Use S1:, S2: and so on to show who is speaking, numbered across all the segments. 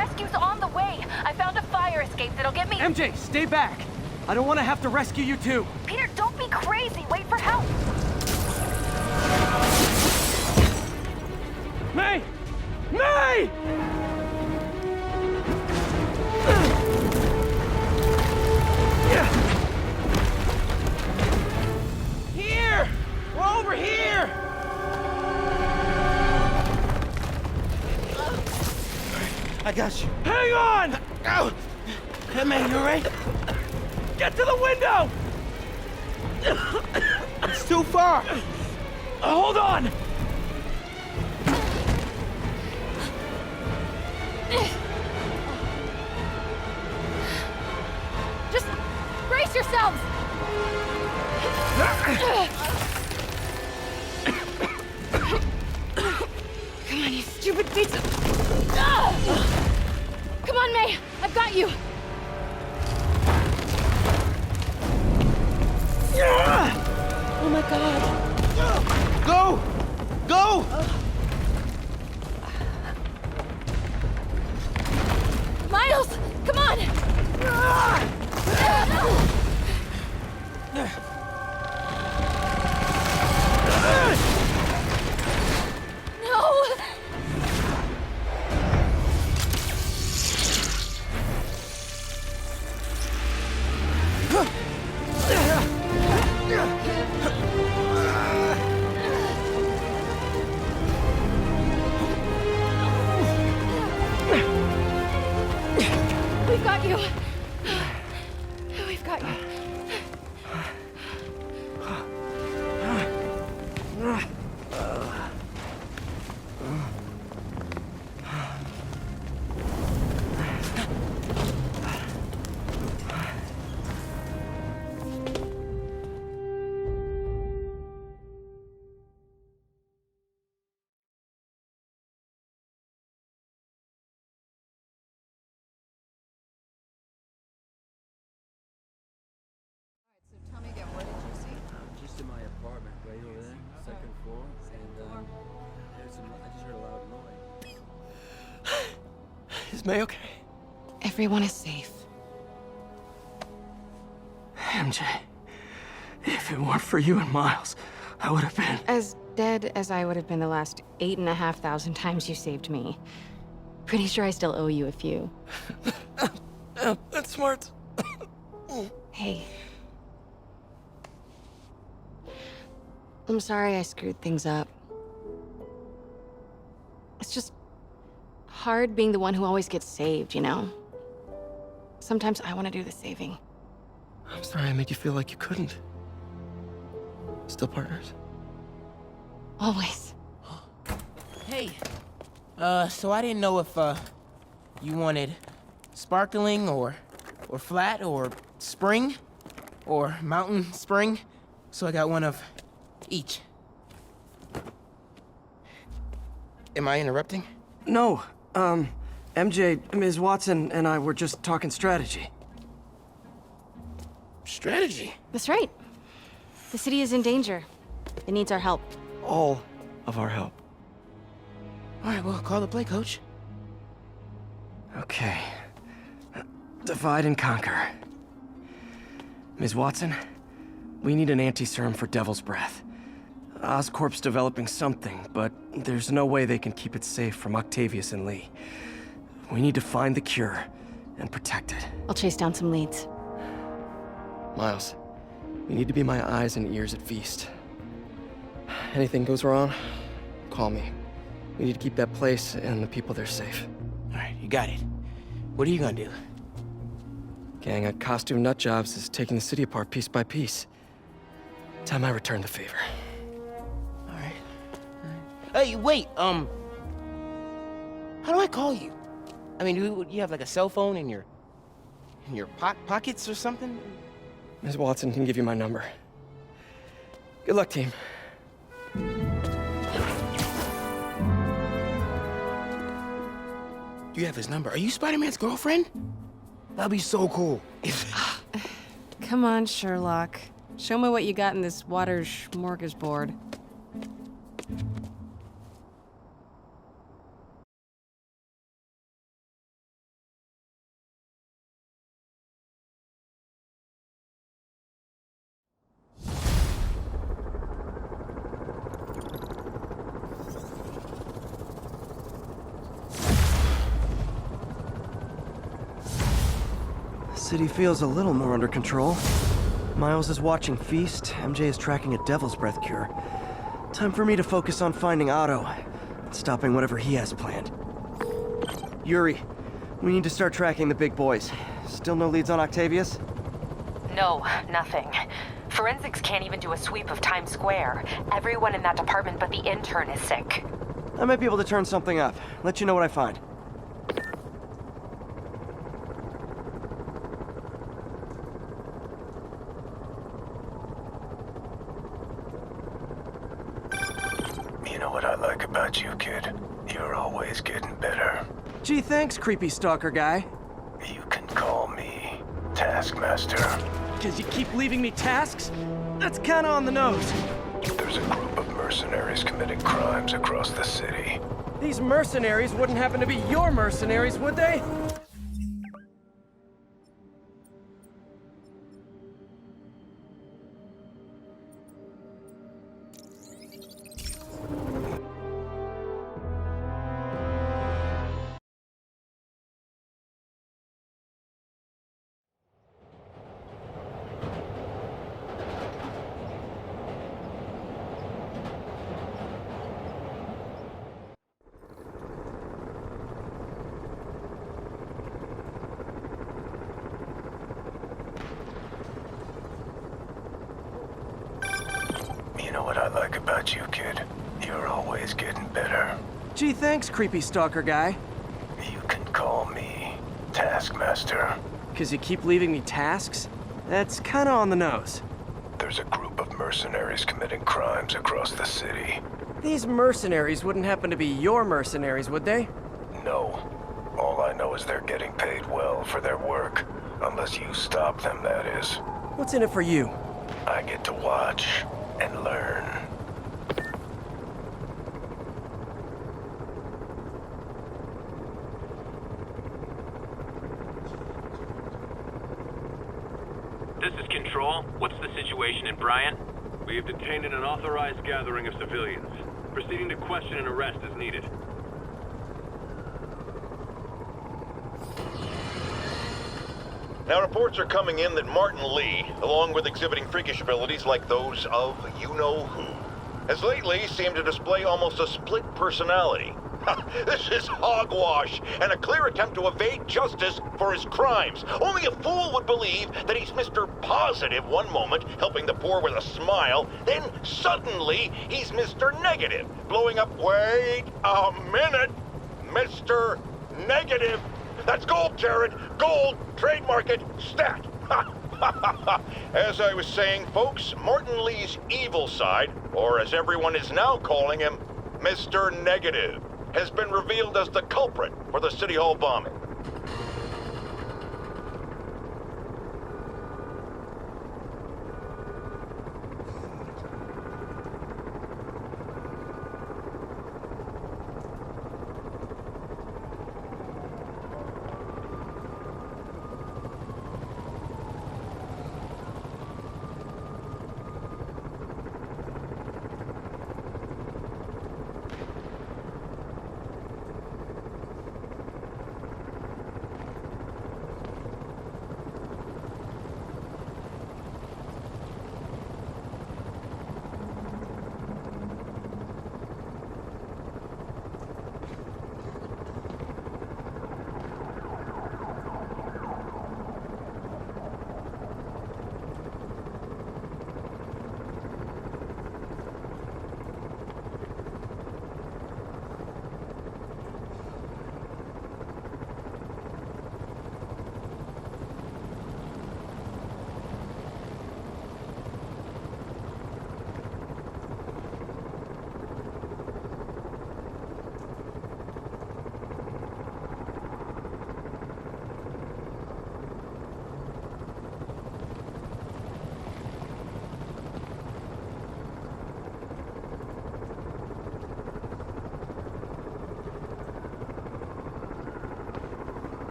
S1: rescue's on the way. I found a fire escape that'll get me...
S2: MJ, stay back! I don't want to have to rescue you too!
S1: Peter, don't be crazy! Wait for help!
S2: May! May!
S3: Here! We're over here! I got you.
S2: Hang on!
S3: Oh. Hey, man, you all right?
S2: Get to the window!
S3: It's too far.
S2: Hold on!
S1: Just brace yourselves! Come on, you stupid piece of... Come on, May! I've got you! Oh my god!
S3: Go! Go!
S1: Miles! Come on! No! We've got you. We've got you.
S4: Tell me again, what did you see?
S5: Just in my apartment, right over there, second floor, and I just heard a loud noise.
S2: Is May okay?
S4: Everyone is safe.
S2: MJ, if it weren't for you and Miles, I would have been...
S4: As dead as I would have been the last 8,500 times you saved me. Pretty sure I still owe you a few.
S2: That's smart.
S4: Hey. I'm sorry I screwed things up. It's just hard being the one who always gets saved, you know? Sometimes I want to do the saving.
S2: I'm sorry I made you feel like you couldn't. Still partners?
S4: Always.
S3: Hey. So I didn't know if, you wanted sparkling or flat or spring or mountain spring. So I got one of each. Am I interrupting?
S2: No. MJ, Ms. Watson, and I were just talking strategy.
S3: Strategy?
S4: That's right. The city is in danger. It needs our help.
S2: All of our help.
S3: All right, well, call the play, coach.
S2: Okay. Divide and conquer. Ms. Watson, we need an anti-serum for Devil's Breath. Oscorp's developing something, but there's no way they can keep it safe from Octavius and Lee. We need to find the cure and protect it.
S4: I'll chase down some leads.
S2: Miles, you need to be my eyes and ears at Feast. Anything goes wrong, call me. We need to keep that place and the people there safe.
S3: All right, you got it. What are you gonna do?
S2: Gang at Costume Nut Jobs is taking the city apart piece by piece. Time I return the favor.
S3: All right. Hey, wait, how do I call you? I mean, do you have like a cell phone in your pockets or something?
S2: Ms. Watson can give you my number. Good luck, team.
S3: You have his number. Are you Spider-Man's girlfriend? That'd be so cool.
S4: Come on, Sherlock. Show me what you got in this water smorgasbord.
S6: City feels a little more under control. Miles is watching Feast, MJ is tracking a Devil's Breath cure. Time for me to focus on finding Otto and stopping whatever he has planned. Yuri, we need to start tracking the big boys. Still no leads on Octavius?
S7: No, nothing. Forensics can't even do a sweep of Times Square. Everyone in that department but the intern is sick.
S6: I might be able to turn something up. Let you know what I find.
S8: You know what I like about you, kid? You're always getting better.
S2: Gee, thanks, creepy stalker guy.
S8: You can call me Taskmaster.
S2: Because you keep leaving me tasks? That's kinda on the nose.
S8: There's a group of mercenaries committing crimes across the city.
S2: These mercenaries wouldn't happen to be your mercenaries, would they?
S8: You know what I like about you, kid? You're always getting better.
S2: Gee, thanks, creepy stalker guy.
S8: You can call me Taskmaster.
S2: Because you keep leaving me tasks? That's kinda on the nose.
S8: There's a group of mercenaries committing crimes across the city.
S2: These mercenaries wouldn't happen to be your mercenaries, would they?
S8: No. All I know is they're getting paid well for their work. Unless you stop them, that is.
S2: What's in it for you?
S8: I get to watch and learn.
S9: This is Control. What's the situation in Bryant?
S10: We have detained an unauthorized gathering of civilians. Proceeding to question and arrest is needed.
S11: Now, reports are coming in that Martin Lee, along with exhibiting freakish abilities like those of you-know-who, has lately seemed to display almost a split personality. This is hogwash and a clear attempt to evade justice for his crimes. Only a fool would believe that he's Mr. Positive one moment, helping the poor with a smile, then suddenly he's Mr. Negative, blowing up, wait a minute, Mr. Negative. That's gold, Jared. Gold. Trademark it. Stat. As I was saying, folks, Martin Lee's evil side, or as everyone is now calling him, Mr. Negative, has been revealed as the culprit for the City Hall bombing.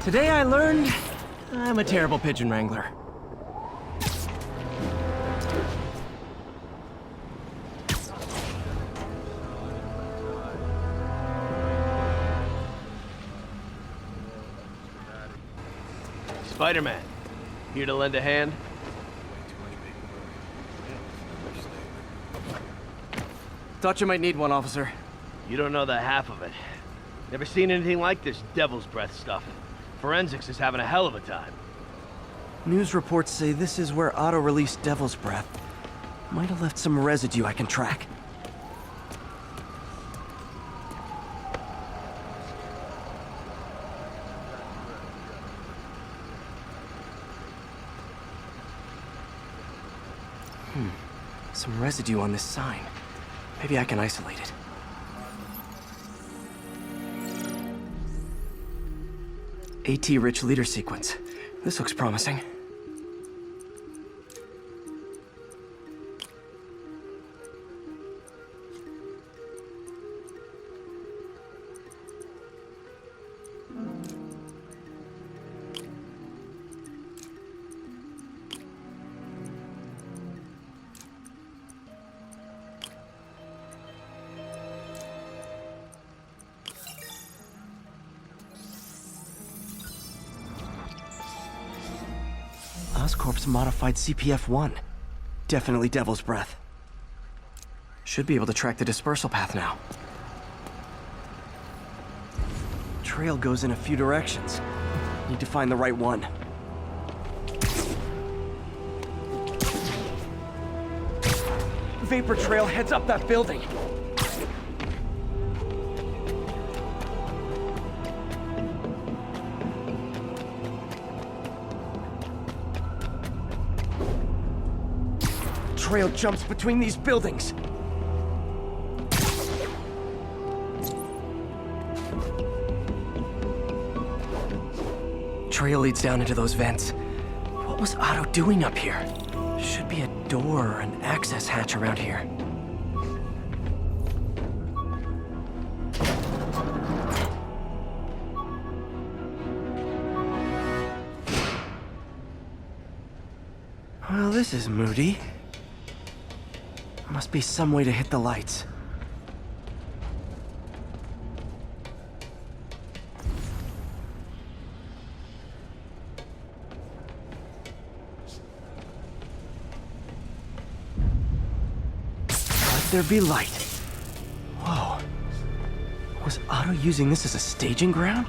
S2: Today I learned I'm a terrible pigeon wrangler.
S12: Spider-Man, here to lend a hand?
S2: Thought you might need one, officer.
S12: You don't know the half of it. Never seen anything like this devil's breath stuff. Forensics is having a hell of a time.
S6: News reports say this is where Otto released Devil's Breath. Might have left some residue I can track.
S2: Some residue on this sign. Maybe I can isolate it. AT-rich leader sequence. This looks promising.
S6: Oscorp's modified CPF-1. Definitely Devil's Breath.
S2: Should be able to track the dispersal path now.
S6: Trail goes in a few directions. Need to find the right one. Vapor trail heads up that building. Trail jumps between these buildings.
S2: Trail leads down into those vents. What was Otto doing up here? Should be a door or an access hatch around here.
S6: Well, this is moody. Must be some way to hit the lights. Let there be light. Whoa. Was Otto using this as a staging ground?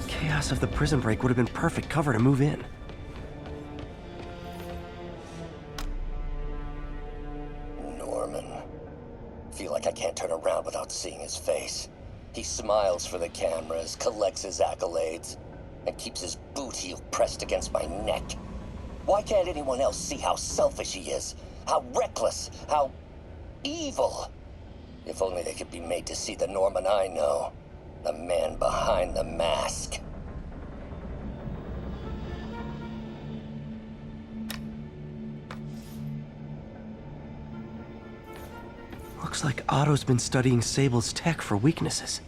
S6: Chaos of the prison break would have been perfect cover to move in.
S13: Feel like I can't turn around without seeing his face. He smiles for the cameras, collects his accolades, and keeps his boot heel pressed against my neck. Why can't anyone else see how selfish he is? How reckless? How evil? If only they could be made to see the Norman I know. The man behind the mask.
S6: Looks like Otto's been studying Sable's tech for weaknesses.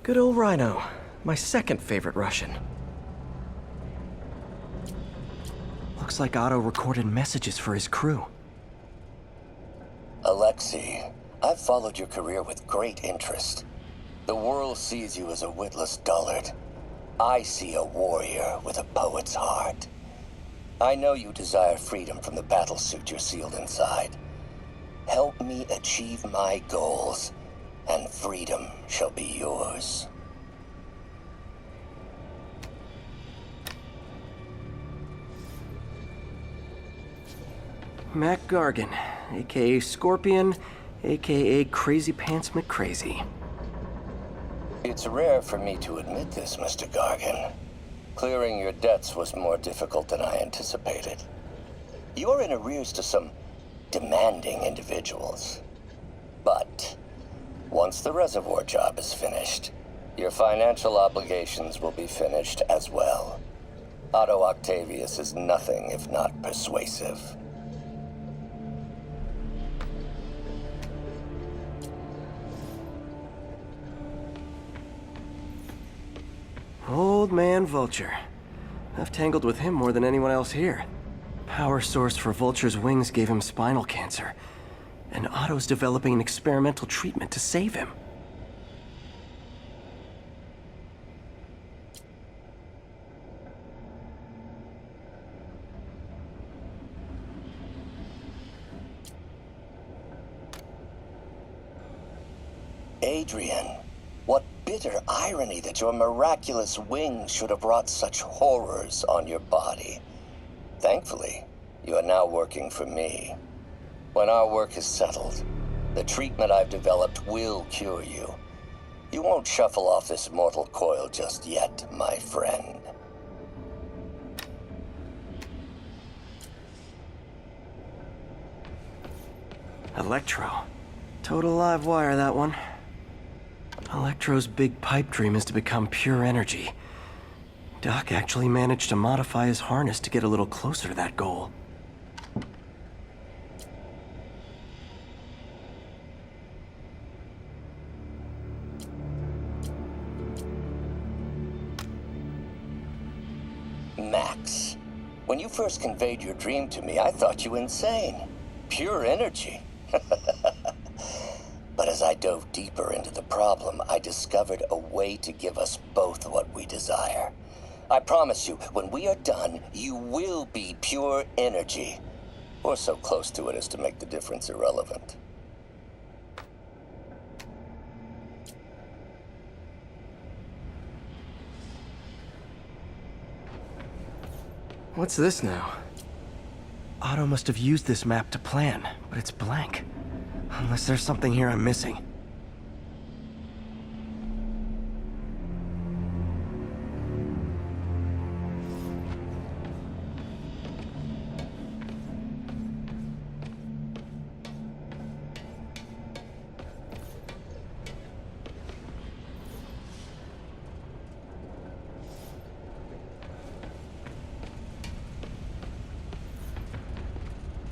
S2: Good old Rhino. My second favorite Russian.
S6: Looks like Otto recorded messages for his crew.
S13: Alexei, I've followed your career with great interest. The world sees you as a witless dullard. I see a warrior with a poet's heart. I know you desire freedom from the battlesuit you're sealed inside. Help me achieve my goals, and freedom shall be yours.
S6: Mac Gargan, aka Scorpion, aka Crazy Pants McCrazy.
S13: It's rare for me to admit this, Mr. Gargan. Clearing your debts was more difficult than I anticipated. You're in arrears to some demanding individuals. But once the reservoir job is finished, your financial obligations will be finished as well. Otto Octavius is nothing if not persuasive.
S6: Old man Vulture. I've tangled with him more than anyone else here. Power source for Vulture's wings gave him spinal cancer, and Otto's developing an experimental treatment to save him.
S13: Adrian, what bitter irony that your miraculous wings should have wrought such horrors on your body. Thankfully, you are now working for me. When our work is settled, the treatment I've developed will cure you. You won't shuffle off this mortal coil just yet, my friend.
S6: Electro. Total live wire, that one. Electro's big pipe dream is to become pure energy. Doc actually managed to modify his harness to get a little closer to that goal.
S13: Max, when you first conveyed your dream to me, I thought you insane. Pure energy. But as I dove deeper into the problem, I discovered a way to give us both what we desire. I promise you, when we are done, you will be pure energy. Or so close to it as to make the difference irrelevant.
S2: What's this now?
S6: Otto must have used this map to plan, but it's blank. Unless there's something here I'm missing.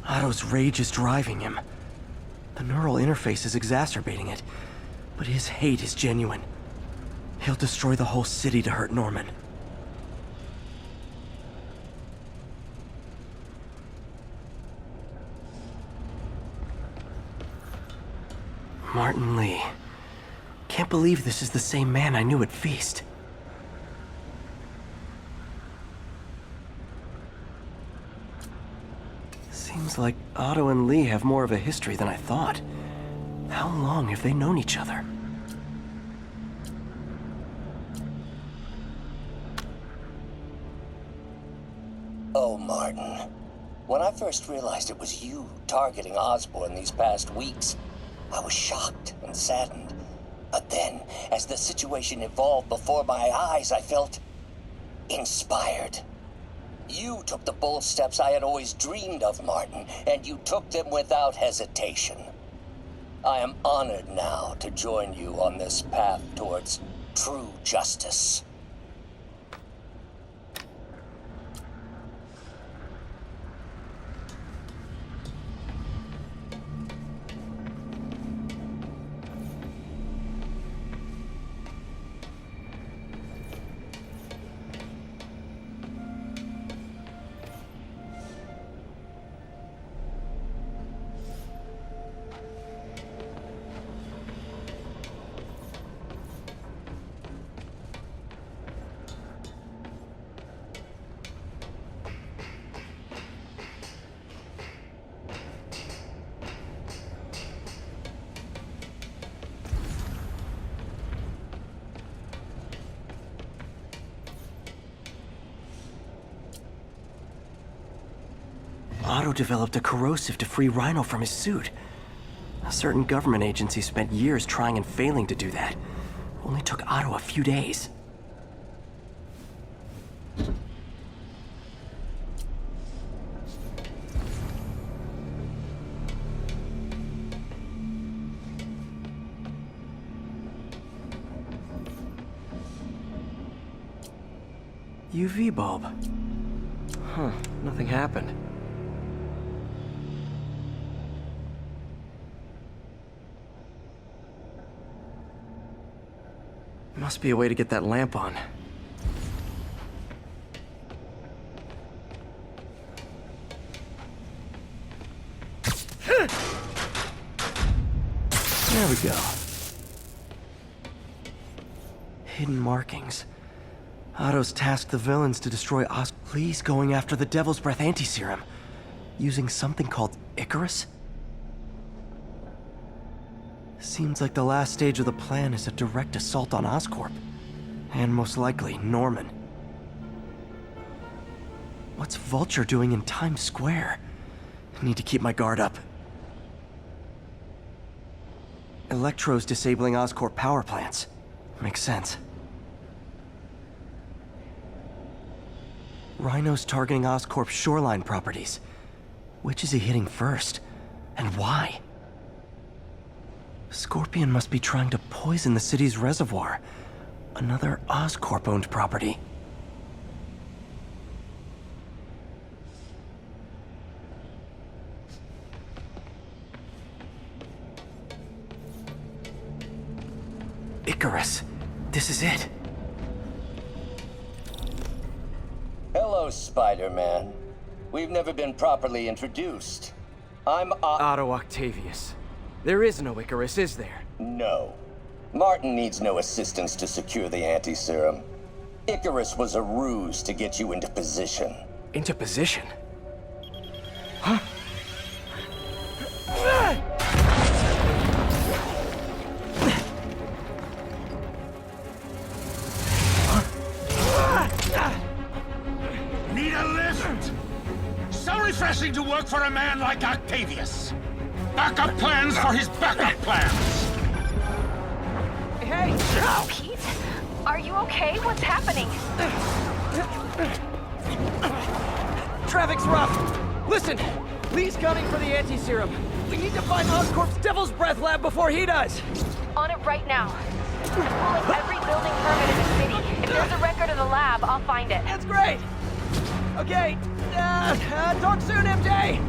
S6: Otto's rage is driving him. The neural interface is exacerbating it, but his hate is genuine. He'll destroy the whole city to hurt Norman. Martin Lee. Can't believe this is the same man I knew at Feast. Seems like Otto and Lee have more of a history than I thought. How long have they known each other?
S13: Oh, Martin. When I first realized it was you targeting Osborn these past weeks, I was shocked and saddened. But then, as the situation evolved before my eyes, I felt inspired. You took the bold steps I had always dreamed of, Martin, and you took them without hesitation. I am honored now to join you on this path towards true justice.
S6: Otto developed a corrosive to free Rhino from his suit. A certain government agency spent years trying and failing to do that. Only took Otto a few days. UV bulb.
S2: Huh, nothing happened. Must be a way to get that lamp on. There we go.
S6: Hidden markings. Otto's tasked the villains to destroy Lee's going after the Devil's Breath anti-serum, using something called Icarus? Seems like the last stage of the plan is a direct assault on Oscorp. And most likely, Norman. What's Vulture doing in Times Square? I need to keep my guard up. Electro's disabling Oscorp power plants. Makes sense. Rhino's targeting Oscorp's shoreline properties. Which is he hitting first? And why? Scorpion must be trying to poison the city's reservoir. Another Oscorp-owned property. Icarus. This is it.
S13: Hello, Spider-Man. We've never been properly introduced. I'm
S2: Otto Octavius. There is no Icarus, is there?
S13: No. Martin needs no assistance to secure the anti-serum. Icarus was a ruse to get you into position.
S2: Into position? Huh?
S14: Need a lift? So refreshing to work for a man like Octavius. Backup plans for his backup plans.
S2: Hey!
S7: Pete? Are you okay? What's happening?
S2: Traffic's rough! Listen! Lee's gunning for the anti-serum. We need to find Oscorp's Devil's Breath lab before he does!
S7: On it right now. I'm pulling every building permit in the city. If there's a record of the lab, I'll find it.
S2: That's great! Okay, talk soon, MJ!